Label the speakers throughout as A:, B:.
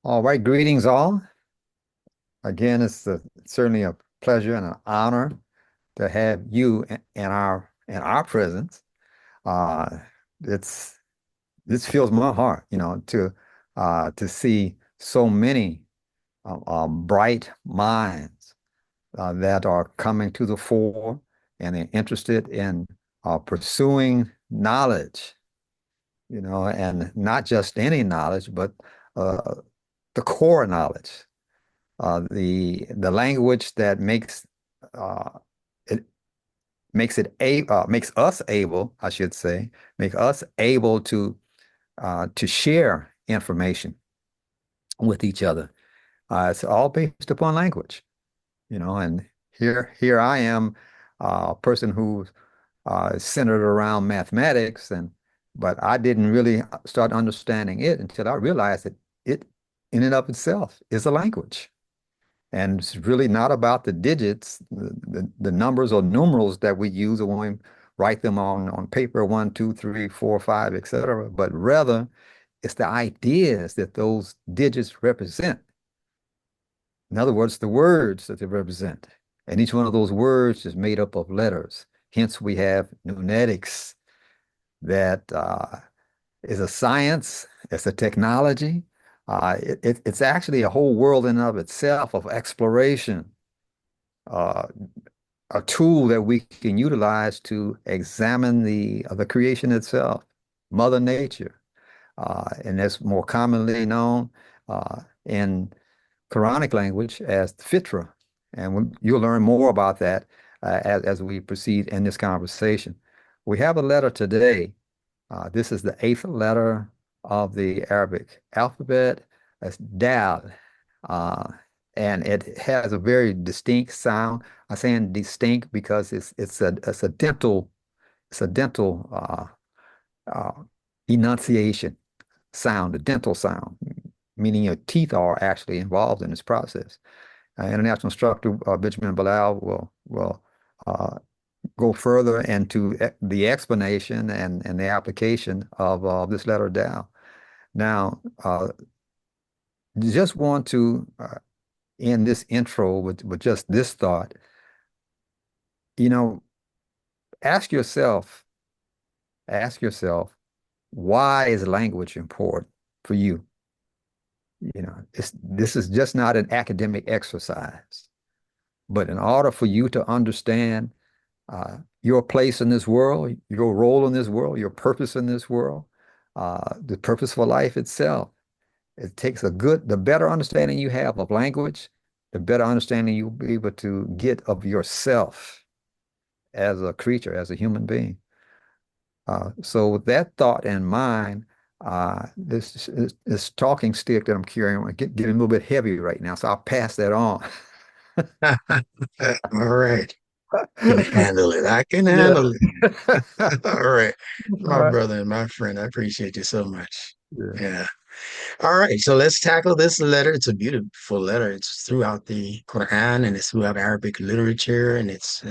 A: All right, greetings all. Again, certainly a pleasure and an honor to have you in our presence. Uh, it's this fills my heart, to see so many bright minds that are coming to the fore and they're interested in pursuing knowledge, and not just any knowledge, but uh, the core knowledge. The language that uh, it makes us able, I should say, make us able to share information with each other. It's all based upon language, and here I am, a person who's is centered around mathematics, but I didn't really start understanding it until I realized that it in and of itself is a language. And it's really not about the digits, the numbers or numerals that we use when we write them on paper, one, two, three, four, five, etc. But rather, it's the ideas that those digits represent. In other words, the words that they represent. And each one of those words is made up of letters. Hence, we have NuNetics that is a science, it's a technology. It's actually a whole world in and of itself of exploration, uh, a tool that we can utilize to examine the creation itself, Mother Nature, and that's more commonly known in Quranic language as Fitrah. And you'll learn more about that as we proceed in this conversation. We have a letter today. This is the eighth letter of the Arabic alphabet. That's Dal. Uh, and it has a very distinct sound. I'm saying distinct because it's a dental uh, enunciation sound, a dental sound, meaning your teeth are actually involved in this process. International instructor Benjamin Bilal will uh, go further into the explanation and the application of this letter down. Now, just want to end this intro with just this thought. You know, ask yourself, ask yourself, why is language important for you? This is just not an academic exercise, but in order for you to understand your place in this world, your role in this world, your purpose in this world, the purpose for life itself. It takes the better understanding you have of language, the better understanding you'll be able to get of yourself as a creature, as a human being. So with that thought in mind, this talking stick that I'm carrying getting a little bit heavy right now, so I'll pass that on.
B: All right. Can handle it. I can
A: Yeah.
B: handle it. All right.
A: All
B: My
A: right.
B: brother and my friend, I appreciate you so much.
A: Yeah.
B: Yeah. All right. So let's tackle this letter. It's a beautiful letter. It's throughout the Quran and it's throughout Arabic literature and it's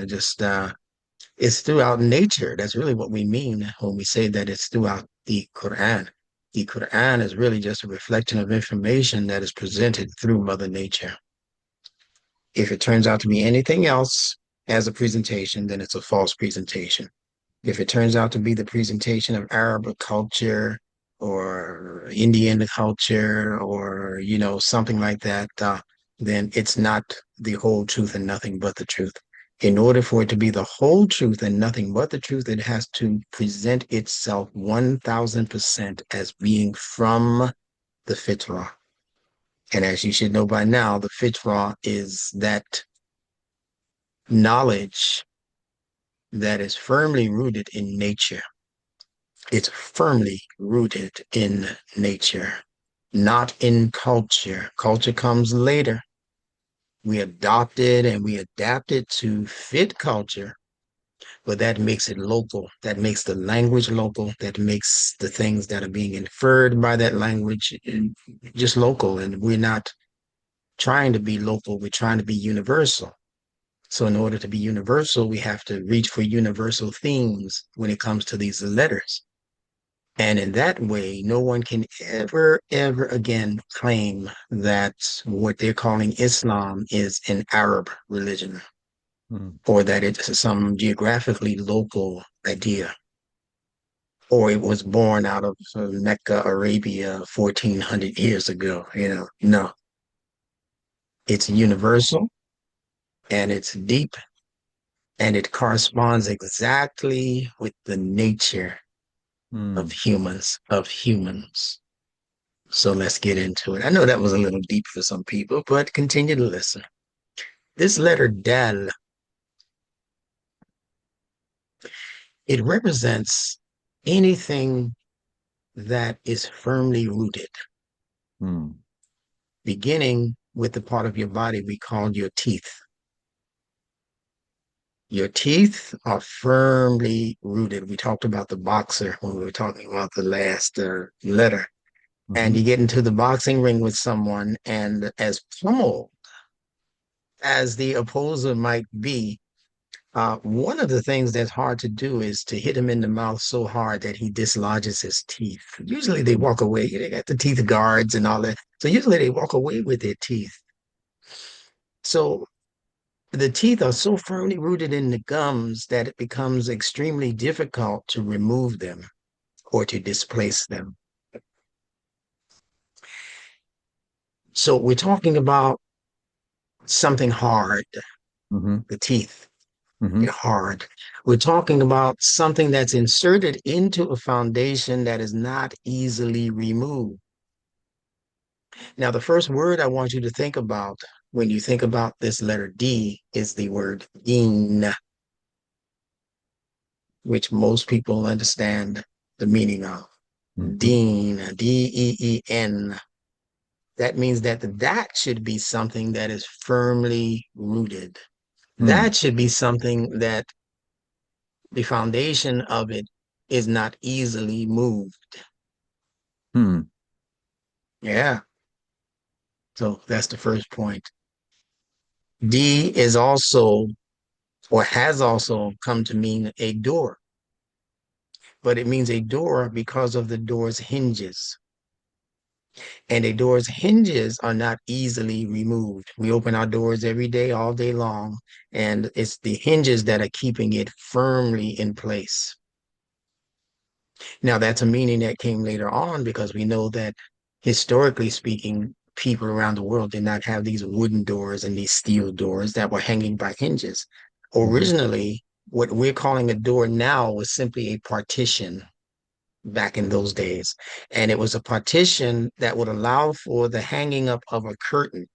B: throughout nature. That's really what we mean when we say that it's throughout the Quran. The Quran is really just a reflection of information that is presented through Mother Nature. If it turns out to be anything else as a presentation, then it's a false presentation. If it turns out to be the presentation of Arab culture or Indian culture or, something like that, then it's not the whole truth and nothing but the truth. In order for it to be the whole truth and nothing but the truth, it has to present itself 1000% as being from the fitrah. And as you should know by now, the fitrah is that knowledge that is firmly rooted in nature. It's firmly rooted in nature, not in culture. Culture comes later. We adopt it and we adapt it to fit culture, but that makes it local. That makes the language local. That makes the things that are being inferred by that language just local. And we're not trying to be local, we're trying to be universal. So, in order to be universal, we have to reach for universal themes when it comes to these letters. And in that way, no one can ever, ever again claim that what they're calling Islam is an Arab religion
A: Mm,
B: or that it's some geographically local idea or it was born out of Mecca, Arabia, 1400 years ago. No, it's universal and it's deep and it corresponds exactly with the nature of
A: mm,
B: humans. So let's get into it. I know that was a little deep for some people, but continue to listen. This letter Dal, it represents anything that is firmly rooted,
A: mm,
B: beginning with the part of your body we call your teeth. Your teeth are firmly rooted. We talked about the boxer when we were talking about the last letter. And
A: mhm,
B: you get into the boxing ring with someone, and as pummeled as the opposer might be, one of the things that's hard to do is to hit him in the mouth so hard that he dislodges his teeth. Usually they walk away. They got the teeth guards and all that. So usually they walk away with their teeth. So the teeth are so firmly rooted in the gums that it becomes extremely difficult to remove them or to displace them. So we're talking about something hard,
A: mhm,
B: the teeth.
A: mhm,
B: They're hard. We're talking about something that's inserted into a foundation that is not easily removed. Now, the first word I want you to think about when you think about this letter D is the word deen, which most people understand the meaning of.
A: mhm,
B: Deen, Deen. That means that that should be something that is firmly rooted.
A: mm,
B: That should be something that the foundation of it is not easily moved.
A: mm,
B: Yeah. So that's the first point. D is also or has also come to mean a door, but it means a door because of the door's hinges. And a door's hinges are not easily removed. We open our doors every day, all day long, and it's the hinges that are keeping it firmly in place. Now, that's a meaning that came later on because we know that historically speaking, people around the world did not have these wooden doors and these steel doors that were hanging by hinges.
A: mhm,
B: Originally, what we're calling a door now was simply a partition back in those days. And it was a partition that would allow for the hanging up of a curtain,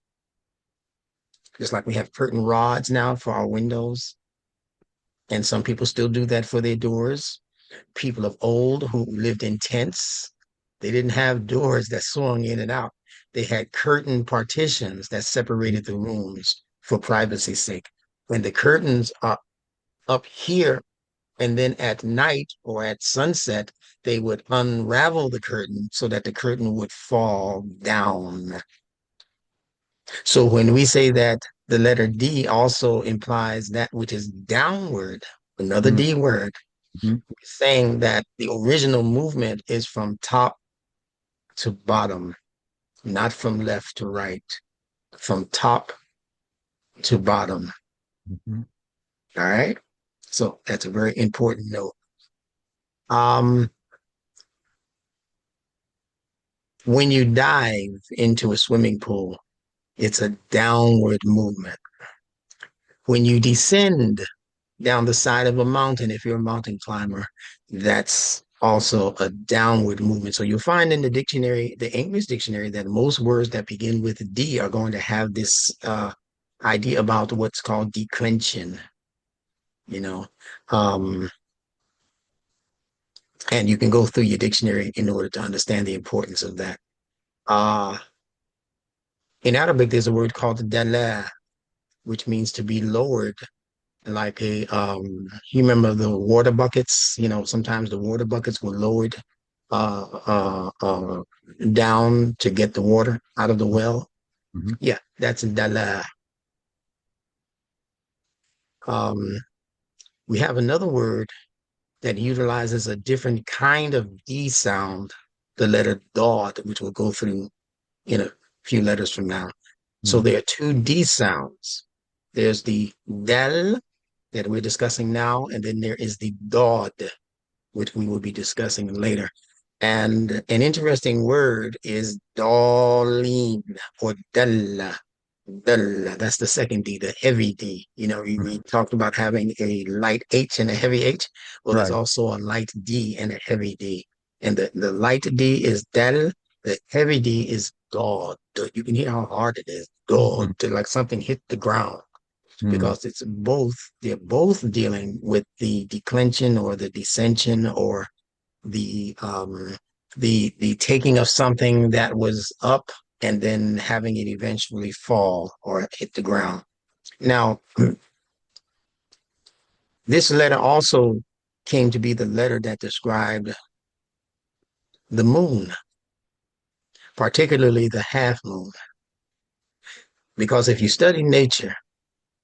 B: just like we have curtain rods now for our windows. And some people still do that for their doors. People of old who lived in tents, they didn't have doors that swung in and out. They had curtain partitions that separated the rooms for privacy's sake. When the curtains are up here, and then at night or at sunset, they would unravel the curtain so that the curtain would fall down. So when we say that the letter D also implies that which is downward, another
A: mm,
B: D word,
A: mhm,
B: saying that the original movement is from top to bottom, not from left to right, from top to bottom.
A: mhm,
B: All right. So that's a very important note. Um, when you dive into a swimming pool, it's a downward movement. When you descend down the side of a mountain, if you're a mountain climber, that's also a downward movement. So you'll find in the dictionary, the English dictionary, that most words that begin with D are going to have this idea about what's called declension, you know. Um, and you can go through your dictionary in order to understand the importance of that. Uh, in Arabic, there's a word called dala, which means to be lowered like a you remember the water buckets, sometimes the water buckets were lowered uh uh uh down to get the water out of the well.
A: mhm,
B: Yeah, that's dala. um we have another word that utilizes a different kind of D sound, the letter Dod, which we'll go through in a few letters from now. So
A: Hmm.
B: there are two D sounds. There's the Del that we're discussing now, and then there is the Dod, which we will be discussing later. And an interesting word is Dolin or Della. Della. That's the second D, the heavy D. You know, we talked about having a light H and a heavy H. Well, there's
A: Right.
B: also a light D and a heavy D. And the light D is Del, the heavy D is God. You can hear how hard it is. God,
A: Hmm.
B: like something hit the ground
A: Hmm.
B: because they're both dealing with the declension or the descension or the the taking of something that was up and then having it eventually fall or hit the ground. Now, this letter also came to be the letter that described the moon, particularly the half moon. Because if you study nature,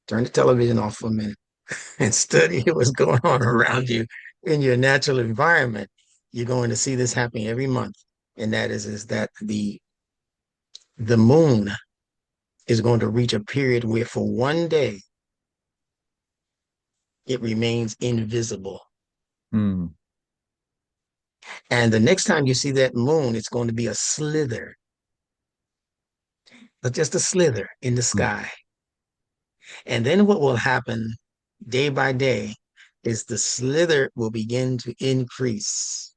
B: turn the television off for a minute and study what's going on around you in your natural environment, you're going to see this happening every month. And that is that the moon is going to reach a period where for one day it remains invisible.
A: Hmm.
B: And the next time you see that moon, it's going to be a slither, but just a slither in the
A: Hmm.
B: sky. And then what will happen day by day is the slither will begin to increase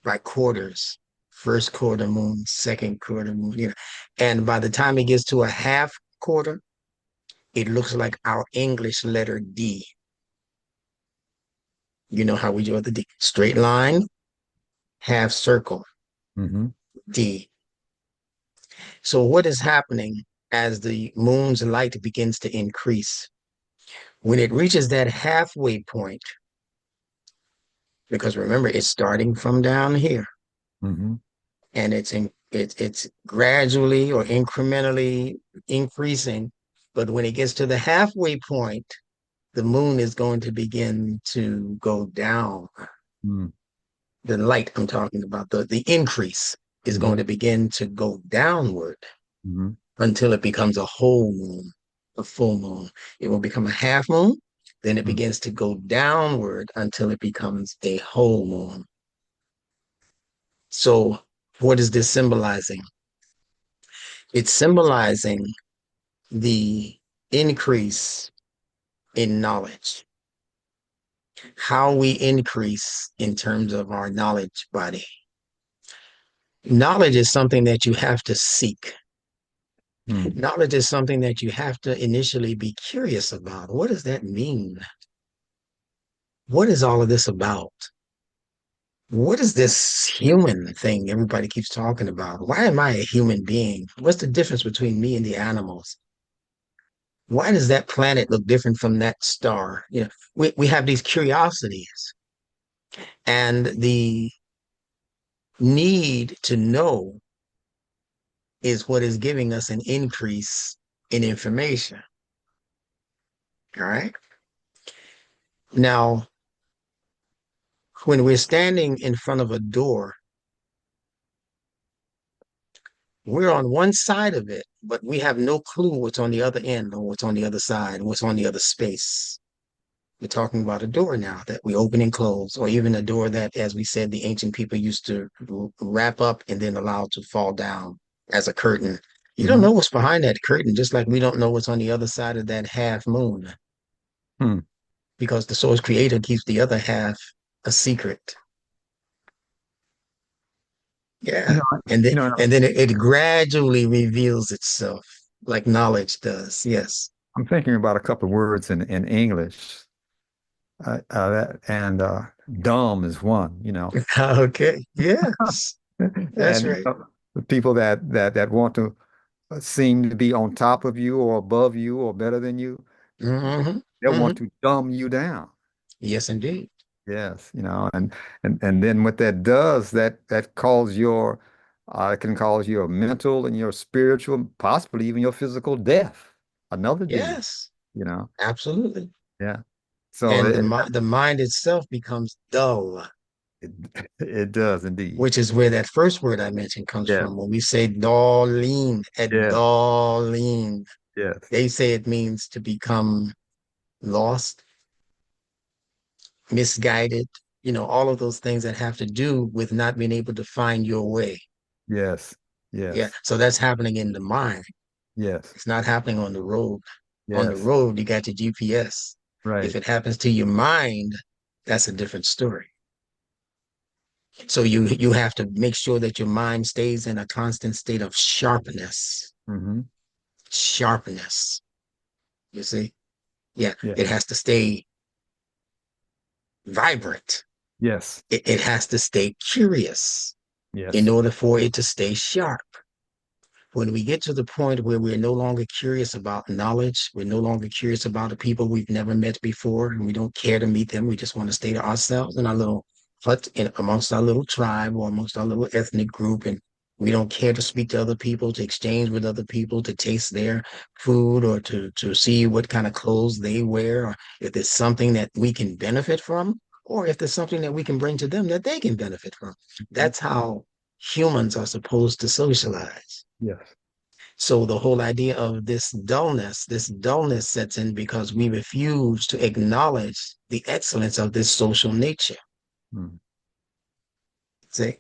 B: by quarters. First quarter moon, second quarter moon, you know. And by the time it gets to a half quarter, it looks like our English letter D. You know how we draw the D. Straight line, half circle,
A: Hmm.
B: D. So what is happening as the moon's light begins to increase? When it reaches that halfway point, because remember, it's starting from down here
A: Hmm.
B: and it's gradually or incrementally increasing. But when it gets to the halfway point, the moon is going to begin to go down.
A: Hmm.
B: The light I'm talking about, the increase is
A: Hmm.
B: going to begin to go downward
A: Hmm.
B: until it becomes a whole moon, a full moon. It will become a half moon. Then it
A: Hmm.
B: begins to go downward until it becomes a whole moon. So, what is this symbolizing? It's symbolizing the increase in knowledge, how we increase in terms of our knowledge body. Knowledge is something that you have to seek.
A: Hmm.
B: Knowledge is something that you have to initially be curious about. What does that mean? What is all of this about? What is this human thing everybody keeps talking about? Why am I a human being? What's the difference between me and the animals? Why does that planet look different from that star? You know, we have these curiosities and the need to know is what is giving us an increase in information. All right. Now, when we're standing in front of a door, we're on one side of it, but we have no clue what's on the other end or what's on the other side, what's on the other space. We're talking about a door now that we open and close, or even a door that, as we said, the ancient people used to wrap up and then allow to fall down as a curtain. You don't
A: Hmm.
B: know what's behind that curtain, just like we don't know what's on the other side of that half moon,
A: Hmm.
B: because the source creator keeps the other half a secret.
A: You
B: Yeah.
A: know, you know,
B: And then it gradually reveals itself like knowledge does. Yes.
A: I'm thinking about a couple of words in English, and dumb is one, you know.
B: Okay. Yes. That's
A: And
B: right.
A: the people that want to seem to be on top of you or above you or better than you,
B: Hmm.
A: they want
B: Hmm.
A: to dumb you down.
B: Yes, indeed.
A: Yes, and then what that does, that calls your it can cause your mental and your spiritual, possibly even your physical death. Another D,
B: Yes,
A: you know.
B: absolutely.
A: Yeah. So
B: and the mind itself becomes dull,
A: it, it does indeed.
B: which is where that first word I mentioned comes
A: Yes,
B: from. When we say dawling, at
A: yes,
B: dawling,
A: yes,
B: they say it means to become lost, misguided, all of those things that have to do with not being able to find your way.
A: yes,
B: Yeah.
A: yes,
B: So that's happening in the mind.
A: yes,
B: It's not happening on the road. On the
A: yes,
B: road, you got your GPS. If
A: right.
B: it happens to your mind, that's a different story. So you have to make sure that your mind stays in a constant state of sharpness.
A: Mm-hmm.
B: Sharpness. You see? Yeah,
A: Yeah,
B: it has to stay vibrant.
A: yes,
B: It has to stay curious in
A: yes.
B: order for it to stay sharp. When we get to the point where we're no longer curious about knowledge, we're no longer curious about the people we've never met before, and we don't care to meet them. We just want to stay to ourselves in our little hut, amongst our little tribe or amongst our little ethnic group, and we don't care to speak to other people, to exchange with other people, to taste their food, or to see what kind of clothes they wear, or if there's something that we can benefit from, or if there's something that we can bring to them that they can benefit from.
A: Mhm.
B: That's how humans are supposed to socialize.
A: Yes.
B: So the whole idea of this dullness sets in because we refuse to acknowledge the excellence of this social nature.
A: Mm.
B: See,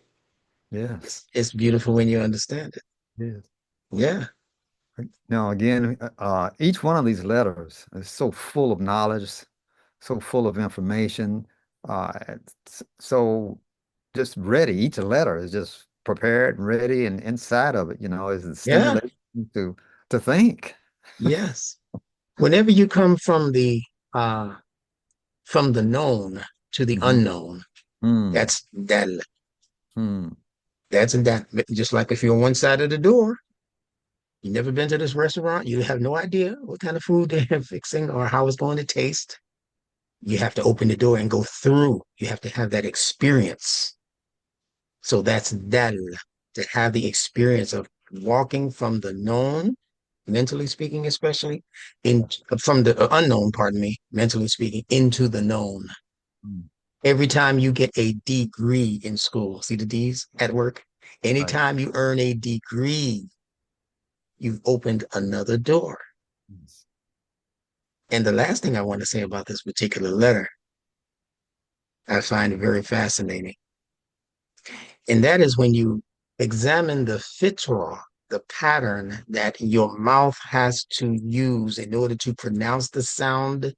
A: Yes.
B: it's beautiful when you understand it.
A: Yes.
B: Yeah,
A: Now, again, each one of these letters is so full of knowledge, so full of information, so just ready. Each letter is just prepared and ready, and inside of it, is a
B: yeah,
A: stimulation to think.
B: yes. Whenever you come uh from the known to the
A: Hmm.
B: unknown,
A: Hmm.
B: that's that.
A: Hmm.
B: That's that. Just like if you're on one side of the door, you never been to this restaurant, you have no idea what kind of food they're fixing or how it's going to taste. You have to open the door and go through. You have to have that experience. So that's dal, to have the experience of walking from the known, mentally speaking, especially in from the unknown, pardon me, mentally speaking, into the known.
A: Hmm.
B: Every time you get a degree in school, see the D's at work?
A: Right.
B: Anytime you earn a degree, you've opened another door.
A: Yes.
B: And the last thing I want to say about this particular letter, I find it very fascinating. And that is when you examine the fitrah, the pattern that your mouth has to use in order to pronounce the sound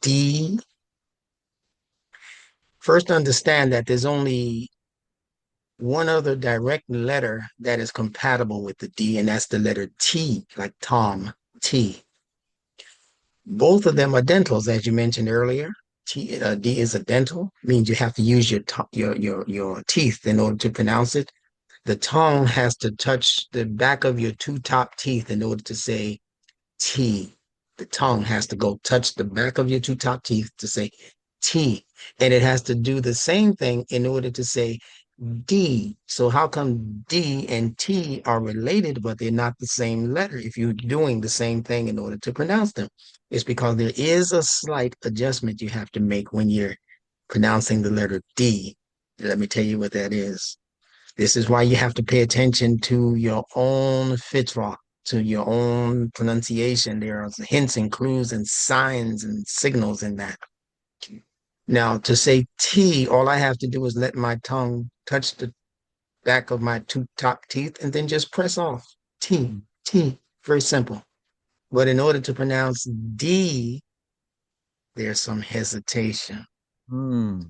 B: D. First, understand that there's only one other direct letter that is compatible with the D, and that's the letter T, like Tom, T. Both of them are dentals, as you mentioned earlier. D is a dental, means you have to use your teeth in order to pronounce it. The tongue has to touch the back of your two top teeth in order to say T. The tongue has to go touch the back of your two top teeth to say T. And it has to do the same thing in order to say D. So how come D and T are related, but they're not the same letter if you're doing the same thing in order to pronounce them? It's because there is a slight adjustment you have to make when you're pronouncing the letter D. Let me tell you what that is. This is why you have to pay attention to your own fitrah, to your own pronunciation. There are hints and clues and signs and signals in that. Now, to say T, all I have to do is let my tongue touch the back of my two top teeth and then just press off. T, T. Very simple. But in order to pronounce D, there's some hesitation.
A: Hmm.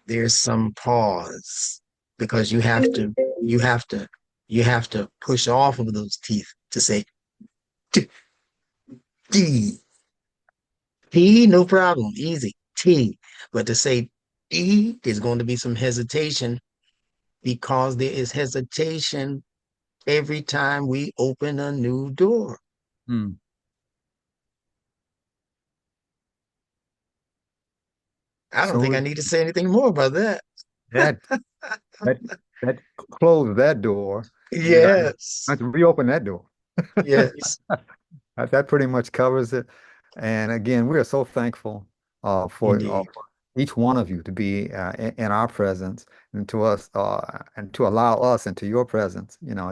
B: There's some pause because you have to, you have to push off of those teeth to say D, D, T, no problem, easy, T. But to say D, there's going to be some hesitation because there is hesitation every time we open a new door.
A: Hmm.
B: I don't think
A: So
B: I need to say anything more about that.
A: that that that closed that door, and I
B: Yes,
A: have to reopen that door.
B: yes.
A: That pretty much covers it. And again, we are so thankful
B: Indeed.
A: for each one of you to be in our presence and to us and to allow us into your presence. You know,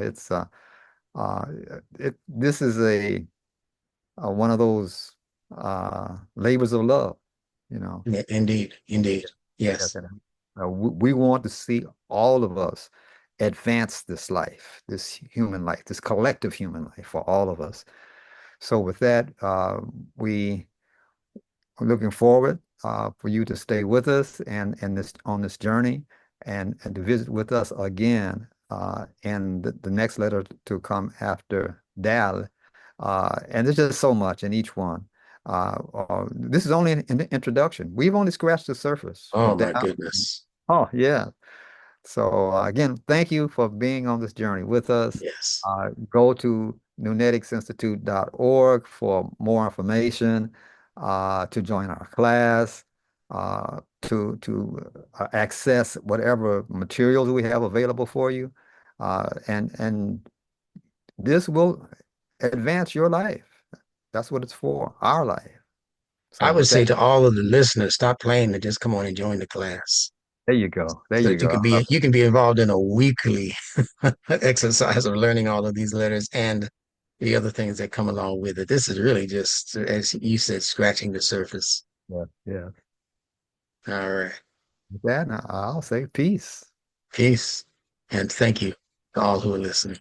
A: uh, this is one of those labors of love. You know,
B: Yeah, indeed. Indeed.
A: yeah,
B: Yes.
A: that, we want to see all of us advance this life, this human life, this collective human life for all of us. So with that, we are looking forward for you to stay with us and this on this journey and to visit with us again in the next letter to come after Dal. And there's just so much in each one. This is only an introduction. We've only scratched the surface
B: Oh
A: from
B: my
A: Dal.
B: goodness.
A: Oh, yeah. So again, thank you for being on this journey with us.
B: Yes.
A: Go to nunetics.org for more information, to join our class, to access whatever materials we have available for you, and this will advance your life. That's what it's for, our life. So
B: I would
A: with
B: say
A: that,
B: to all of the listeners, stop playing and just come on and join the class
A: there you go. There
B: so
A: you
B: that
A: go.
B: you can be involved in a weekly exercise of learning all of these letters and the other things that come along with it. This is really just, as you said, scratching the surface.
A: Yeah, yeah.
B: All right.
A: With that, I'll say peace.
B: Peace. And thank you to all who are listening.